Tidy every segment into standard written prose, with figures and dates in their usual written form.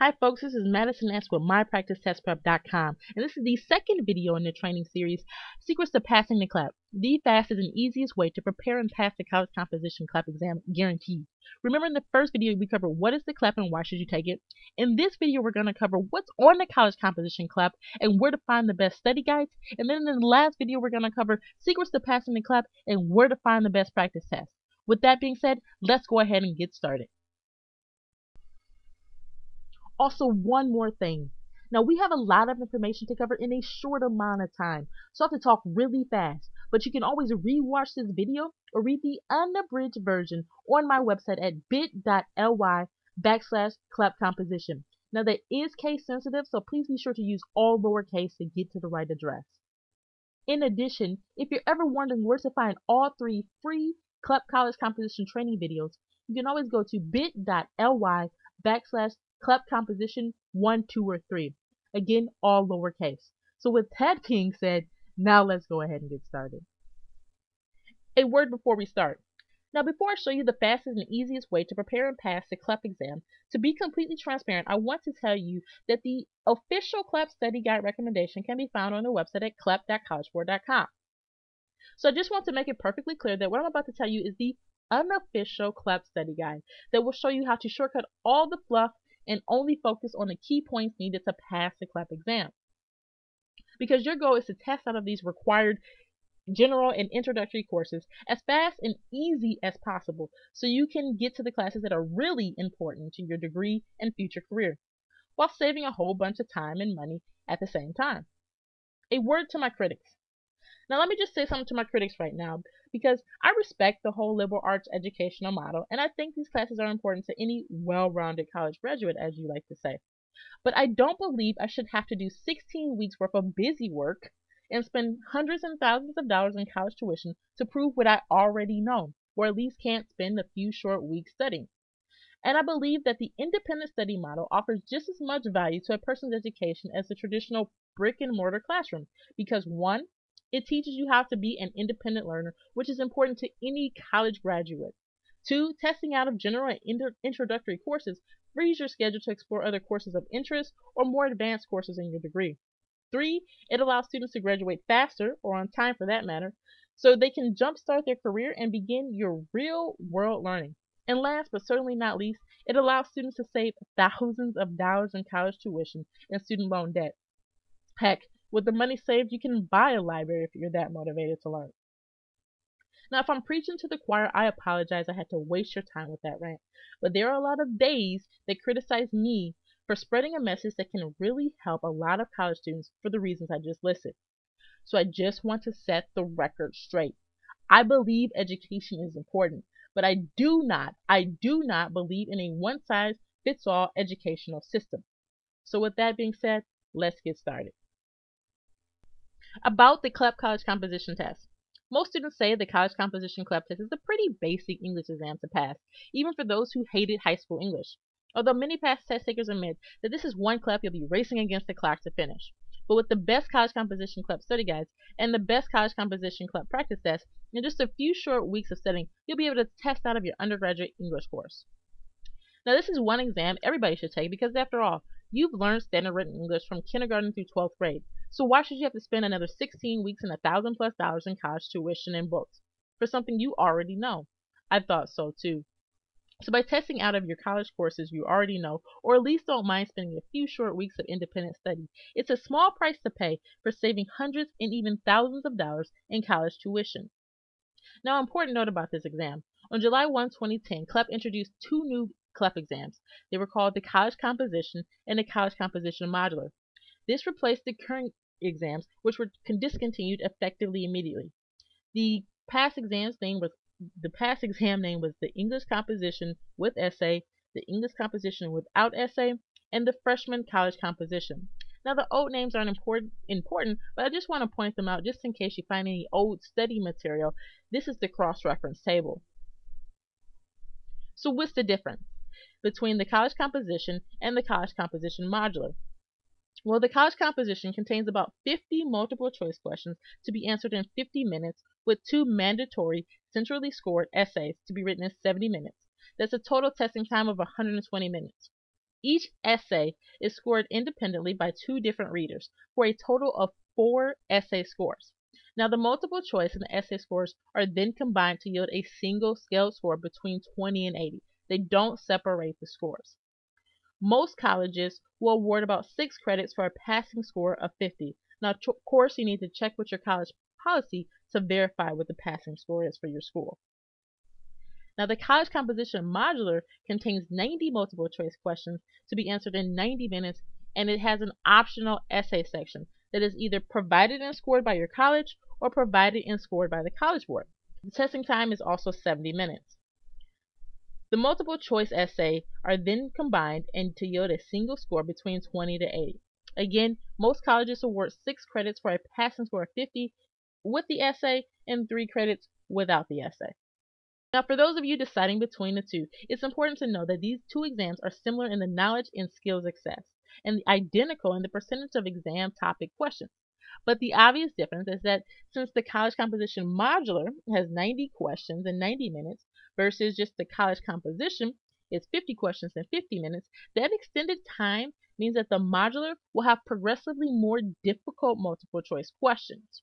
Hi folks, this is Madison S. with MyPracticeTestPrep.com, and this is the second video in the training series, Secrets to Passing the CLEP. The fastest and easiest way to prepare and pass the College Composition CLEP exam, guaranteed. Remember in the first video we covered what is the CLEP and why should you take it? In this video we're going to cover what's on the College Composition CLEP and where to find the best study guides, and then in the last video we're going to cover secrets to passing the CLEP and where to find the best practice tests. With that being said, let's go ahead and get started. Also, one more thing. Now, we have a lot of information to cover in a short amount of time, so I have to talk really fast. But you can always rewatch this video or read the unabridged version on my website at bit.ly/CLEP composition. Now, that is case sensitive, so please be sure to use all lowercase to get to the right address. In addition, if you're ever wondering where to find all 3 free CLEP College Composition training videos, you can always go to bit.ly/CLEP composition 1, 2, or 3. Again, all lowercase. So with that being said, now let's go ahead and get started. A word before we start. Now before I show you the fastest and easiest way to prepare and pass the CLEP exam, to be completely transparent, I want to tell you that the official CLEP study guide recommendation can be found on the website at clep.collegeboard.com. So I just want to make it perfectly clear that what I'm about to tell you is the unofficial CLEP study guide that will show you how to shortcut all the fluff and only focus on the key points needed to pass the CLEP exam. Because your goal is to test out of these required general and introductory courses as fast and easy as possible so you can get to the classes that are really important to your degree and future career, while saving a whole bunch of time and money at the same time. A word to my critics. Now let me just say something to my critics right now, because I respect the whole liberal arts educational model, and I think these classes are important to any well-rounded college graduate, as you like to say. But I don't believe I should have to do 16 weeks worth of busy work and spend hundreds and thousands of dollars in college tuition to prove what I already know, or at least can't spend a few short weeks studying. And I believe that the independent study model offers just as much value to a person's education as the traditional brick and mortar classroom, because 1, it teaches you how to be an independent learner, which is important to any college graduate. 2, testing out of general and introductory courses frees your schedule to explore other courses of interest or more advanced courses in your degree. 3, it allows students to graduate faster, or on time for that matter, so they can jumpstart their career and begin your real-world learning. And last but certainly not least, it allows students to save thousands of dollars in college tuition and student loan debt. Heck, with the money saved, you can buy a library if you're that motivated to learn. Now, if I'm preaching to the choir, I apologize. I had to waste your time with that rant. But there are a lot of days that criticize me for spreading a message that can really help a lot of college students for the reasons I just listed. So I just want to set the record straight. I believe education is important, but I do not believe in a one-size-fits-all educational system. So with that being said, let's get started. About the CLEP College Composition Test. Most students say the College Composition CLEP test is a pretty basic English exam to pass, even for those who hated high school English. Although many past test takers admit that this is one CLEP you'll be racing against the clock to finish. But with the best College Composition CLEP study guides and the best College Composition CLEP practice test, in just a few short weeks of studying, you'll be able to test out of your undergraduate English course. Now this is one exam everybody should take because after all, you've learned standard written English from kindergarten through 12th grade. So why should you have to spend another 16 weeks and $1,000+ in college tuition and books for something you already know? I thought so too. So by testing out of your college courses you already know, or at least don't mind spending a few short weeks of independent study, it's a small price to pay for saving hundreds and even thousands of dollars in college tuition. Now, an important note about this exam. On July 1, 2010, CLEP introduced 2 new CLEP exams. They were called the College Composition and the College Composition Modular. This replaced the current exams, which were discontinued effectively immediately. The past exam name was the English Composition with Essay, the English Composition without Essay, and the Freshman College Composition. Now the old names aren't important, but I just want to point them out just in case you find any old study material. This is the cross-reference table. So what's the difference between the College Composition and the College Composition Modular? Well, the College Composition contains about 50 multiple choice questions to be answered in 50 minutes with 2 mandatory centrally scored essays to be written in 70 minutes. That's a total testing time of 120 minutes. Each essay is scored independently by 2 different readers for a total of 4 essay scores. Now, the multiple choice and the essay scores are then combined to yield a single scale score between 20 and 80. They don't separate the scores. Most colleges will award about 6 credits for a passing score of 50. Now, of course, you need to check with your college policy to verify what the passing score is for your school. Now, the college composition modular contains 90 multiple choice questions to be answered in 90 minutes, and it has an optional essay section that is either provided and scored by your college or provided and scored by the College Board. The testing time is also 70 minutes. The multiple choice essay are then combined and to yield a single score between 20 to 80. Again, most colleges award 6 credits for a passing score of 50 with the essay and 3 credits without the essay. Now, for those of you deciding between the two, it's important to know that these 2 exams are similar in the knowledge and skills assessed and identical in the percentage of exam topic questions. But the obvious difference is that since the college composition modular has 90 questions in 90 minutes versus just the college composition is 50 questions in 50 minutes, that extended time means that the modular will have progressively more difficult multiple choice questions.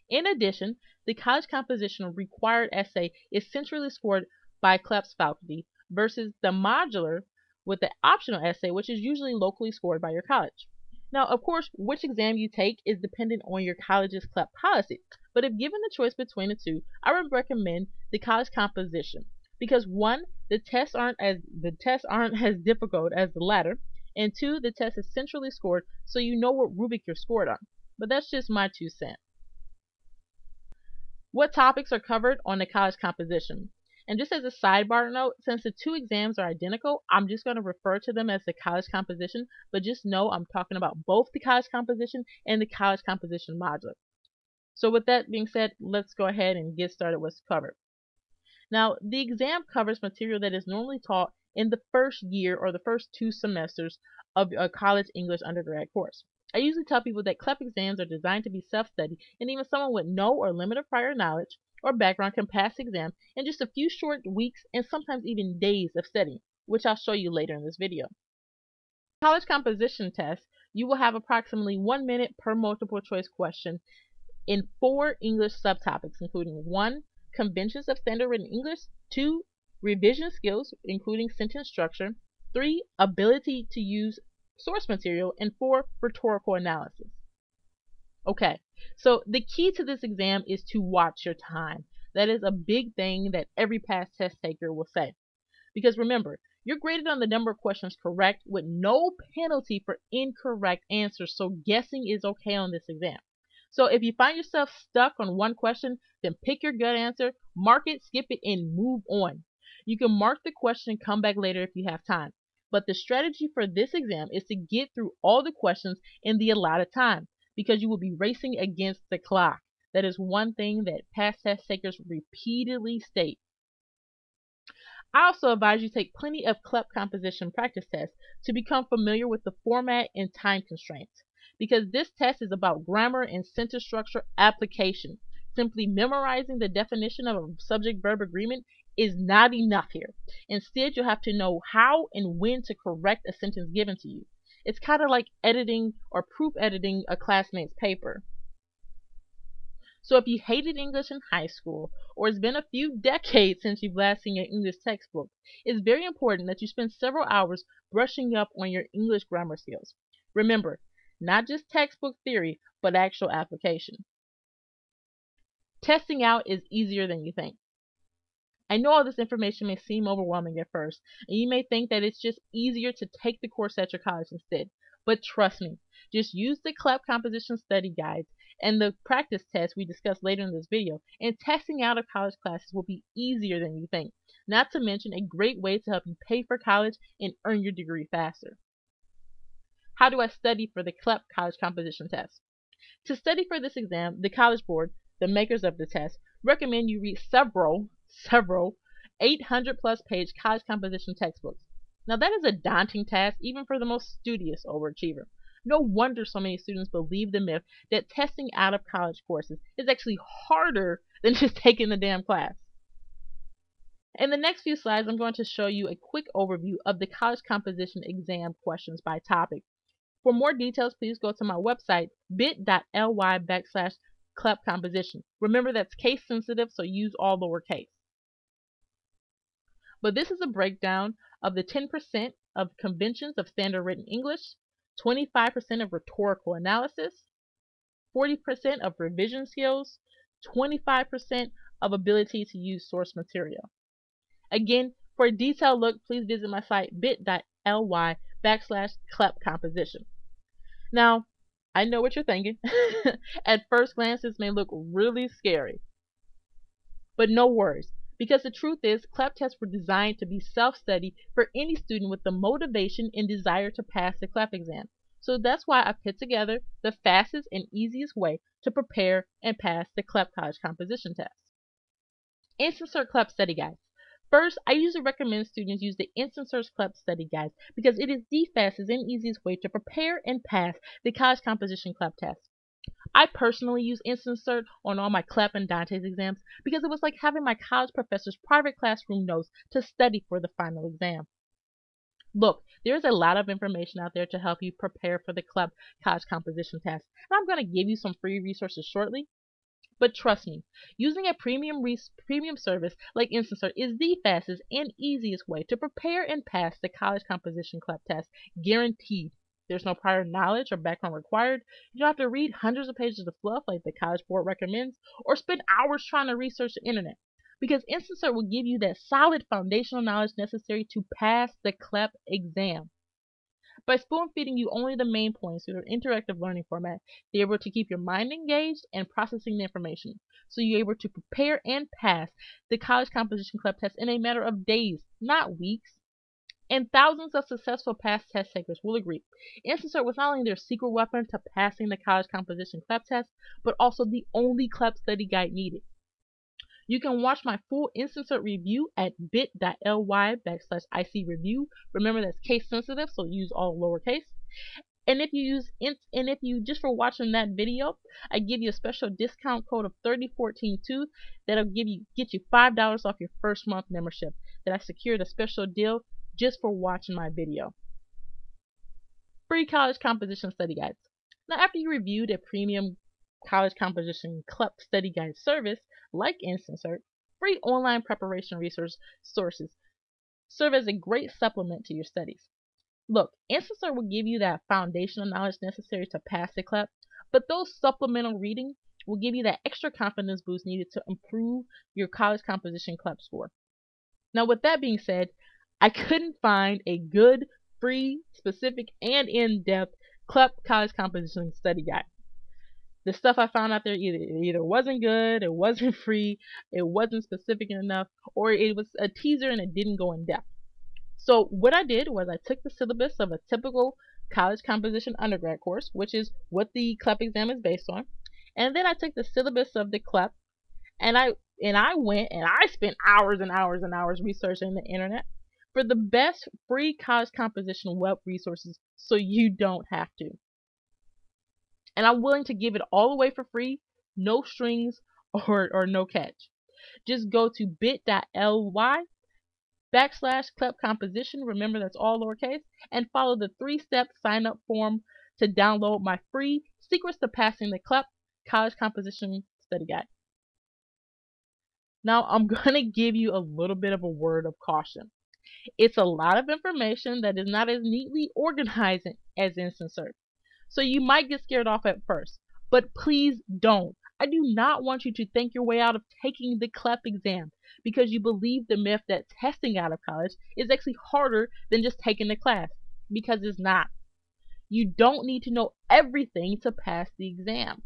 In addition, the college composition required essay is centrally scored by CLEP's faculty versus the modular with the optional essay, which is usually locally scored by your college. Now, of course, which exam you take is dependent on your college's CLEP policy, but if given the choice between the two, I would recommend the college composition because 1, the tests aren't as difficult as the latter, and 2, the test is centrally scored so you know what rubric you're scored on. But that's just my 2 cents. What topics are covered on the college composition? And just as a sidebar note, since the 2 exams are identical, I'm just going to refer to them as the college composition, but just know I'm talking about both the college composition and the college composition modular. So with that being said, let's go ahead and get started with what's covered. Now, the exam covers material that is normally taught in the first year or the first 2 semesters of a college English undergrad course. I usually tell people that CLEP exams are designed to be self-study, and even someone with no or limited prior knowledge or background can pass the exam in just a few short weeks and sometimes even days of studying, which I'll show you later in this video. College composition test, you will have approximately 1 minute per multiple choice question in 4 English subtopics, including 1, conventions of standard written English, 2, revision skills, including sentence structure, 3, ability to use source material, and 4, rhetorical analysis. Okay, so the key to this exam is to watch your time. That is a big thing that every past test taker will say. Because remember, you're graded on the number of questions correct with no penalty for incorrect answers, so guessing is okay on this exam. So if you find yourself stuck on one question, then pick your gut answer, mark it, skip it, and move on. You can mark the question and come back later if you have time. But the strategy for this exam is to get through all the questions in the allotted time because you will be racing against the clock. That is one thing that past test takers repeatedly state. I also advise you take plenty of CLEP composition practice tests to become familiar with the format and time constraints because this test is about grammar and sentence structure application. Simply memorizing the definition of a subject-verb agreement is not enough here. Instead, you'll have to know how and when to correct a sentence given to you. It's kind of like editing or proof editing a classmate's paper. So if you hated English in high school, or it's been a few decades since you've last seen an English textbook, it's very important that you spend several hours brushing up on your English grammar skills. Remember, not just textbook theory, but actual application. Testing out is easier than you think. I know all this information may seem overwhelming at first, and you may think that it's just easier to take the course at your college instead. But trust me, just use the CLEP composition study guides and the practice tests we discussed later in this video, and testing out of college classes will be easier than you think, not to mention a great way to help you pay for college and earn your degree faster. How do I study for the CLEP college composition test? To study for this exam, the College Board, the makers of the test, recommend you read several 800-plus page college composition textbooks. Now that is a daunting task even for the most studious overachiever. No wonder so many students believe the myth that testing out of college courses is actually harder than just taking the damn class. In the next few slides, I'm going to show you a quick overview of the college composition exam questions by topic. For more details, please go to my website, bit.ly/CLEP composition. Remember, that's case sensitive, so use all lowercase. But this is a breakdown of the 10% of conventions of standard written English, 25% of rhetorical analysis, 40% of revision skills, 25% of ability to use source material. Again, for a detailed look, please visit my site bit.ly/CLEP composition. Now, I know what you're thinking. At first glance, this may look really scary. But no worries, because the truth is, CLEP tests were designed to be self-study for any student with the motivation and desire to pass the CLEP exam. So that's why I put together the fastest and easiest way to prepare and pass the CLEP College Composition test. Instant Cert CLEP Study Guides. First, I usually recommend students use the Instant Cert CLEP Study Guides because it is the fastest and easiest way to prepare and pass the College Composition CLEP test. I personally use Instant Cert on all my CLEP and Dante's exams because it was like having my college professor's private classroom notes to study for the final exam. Look, there's a lot of information out there to help you prepare for the CLEP College Composition test, and I'm going to give you some free resources shortly. But trust me, using a premium service like Instant Cert is the fastest and easiest way to prepare and pass the College Composition CLEP test, guaranteed. There's no prior knowledge or background required. You don't have to read hundreds of pages of fluff like the College Board recommends, or spend hours trying to research the internet, because Instant Cert will give you that solid foundational knowledge necessary to pass the CLEP exam. By spoon-feeding you only the main points through their interactive learning format, they're able to keep your mind engaged and processing the information, so you're able to prepare and pass the College Composition CLEP test in a matter of days, not weeks. And thousands of successful past test takers will agree, Instant Cert was not only their secret weapon to passing the College Composition CLEP test, but also the only CLEP study guide needed. You can watch my full Instant Cert review at bit.ly/IC review. Remember, that's case sensitive, so use all lowercase. And if you just for watching that video, I give you a special discount code of 30142 that'll get you $5 off your first month membership. That I secured a special deal just for watching my video. Free College Composition Study Guides. Now, after you reviewed a premium College Composition CLEP Study Guide service like Instant Cert, free online preparation sources serve as a great supplement to your studies. Look, Instant Cert will give you that foundational knowledge necessary to pass the CLEP, but those supplemental reading will give you that extra confidence boost needed to improve your College Composition CLEP score. Now, with that being said, I couldn't find a good, free, specific, and in-depth CLEP College Composition Study Guide. The stuff I found out there either wasn't good, it wasn't free, it wasn't specific enough, or it was a teaser and it didn't go in depth. So what I did was I took the syllabus of a typical college composition undergrad course, which is what the CLEP exam is based on, and then I took the syllabus of the CLEP, and I went and I spent hours and hours and hours researching the internet for the best free college composition web resources so you don't have to. And I'm willing to give it all away for free, no strings or no catch. Just go to bit.ly/CLEP composition, remember that's all lowercase, and follow the 3-step sign up form to download my free Secrets to Passing the CLEP College Composition Study Guide. Now I'm going to give you a little bit of a word of caution. It's a lot of information that is not as neatly organized as Instant Cert. So you might get scared off at first, but please don't. I do not want you to think your way out of taking the CLEP exam because you believe the myth that testing out of college is actually harder than just taking the class, because it's not. You don't need to know everything to pass the exam.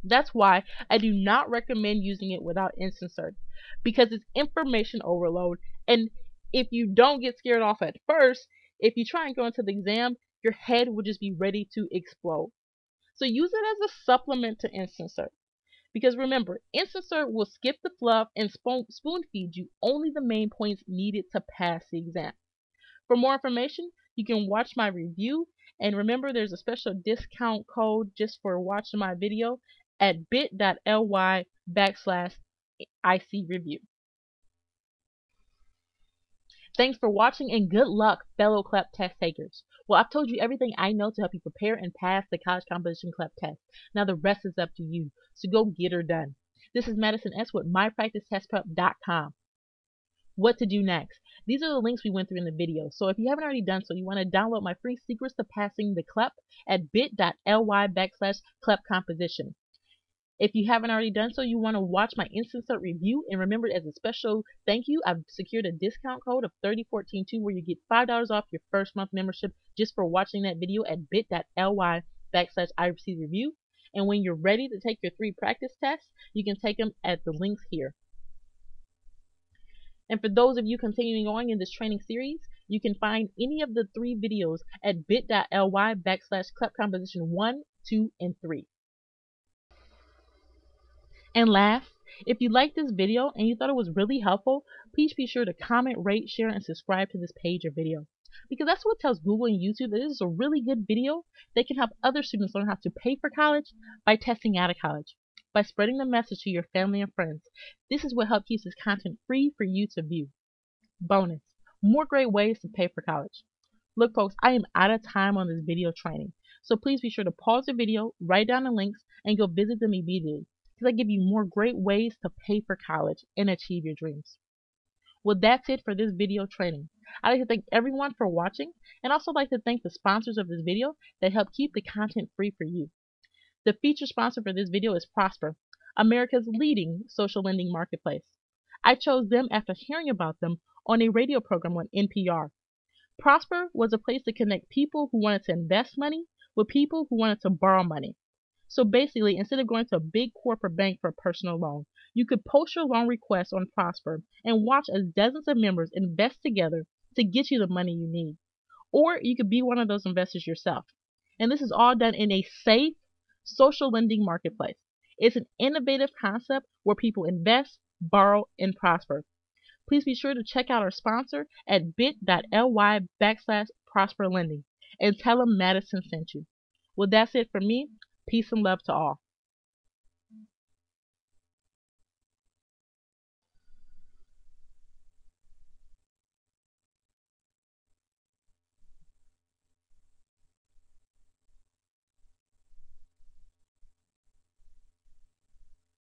That's why I do not recommend using it without Instant Cert, because it's information overload, and if you don't get scared off at first, if you try and go into the exam, your head will just be ready to explode. So use it as a supplement to Instant Cert. Because remember, Instant Cert will skip the fluff and spoon feed you only the main points needed to pass the exam. For more information, you can watch my review, and remember there's a special discount code just for watching my video at bit.ly/IC review. Thanks for watching and good luck, fellow CLEP test takers. Well, I've told you everything I know to help you prepare and pass the college composition CLEP test. Now the rest is up to you, so go get her done. This is Madison S. with MyPracticeTestPrep.com. What to do next? These are the links we went through in the video, so if you haven't already done so, you want to download my free secrets to passing the CLEP at bit.ly/CLEP composition. If you haven't already done so, you want to watch my instant cert review, and remember, as a special thank you, I've secured a discount code of 30142 where you get $5 off your first month membership just for watching that video at bit.ly/IRC review. And when you're ready to take your 3 practice tests, you can take them at the links here. And for those of you continuing on in this training series, you can find any of the 3 videos at bit.ly/CLEP composition 1, 2, and 3. And last, if you liked this video and you thought it was really helpful, please be sure to comment, rate, share, and subscribe to this page or video. Because that's what tells Google and YouTube that this is a really good video that can help other students learn how to pay for college by testing out of college, by spreading the message to your family and friends. This is what helps keep this content free for you to view. Bonus, more great ways to pay for college. Look folks, I am out of time on this video training, so please be sure to pause the video, write down the links, and go visit them immediately, because I give you more great ways to pay for college and achieve your dreams. Well, that's it for this video training. I'd like to thank everyone for watching, and also like to thank the sponsors of this video that help keep the content free for you. The featured sponsor for this video is Prosper, America's leading social lending marketplace. I chose them after hearing about them on a radio program on NPR. Prosper was a place to connect people who wanted to invest money with people who wanted to borrow money. So basically, instead of going to a big corporate bank for a personal loan, you could post your loan request on Prosper and watch as dozens of members invest together to get you the money you need. Or you could be one of those investors yourself. And this is all done in a safe social lending marketplace. It's an innovative concept where people invest, borrow, and prosper. Please be sure to check out our sponsor at bit.ly/prosperlending and tell them Madison sent you. Well, that's it for me. Peace and love to all.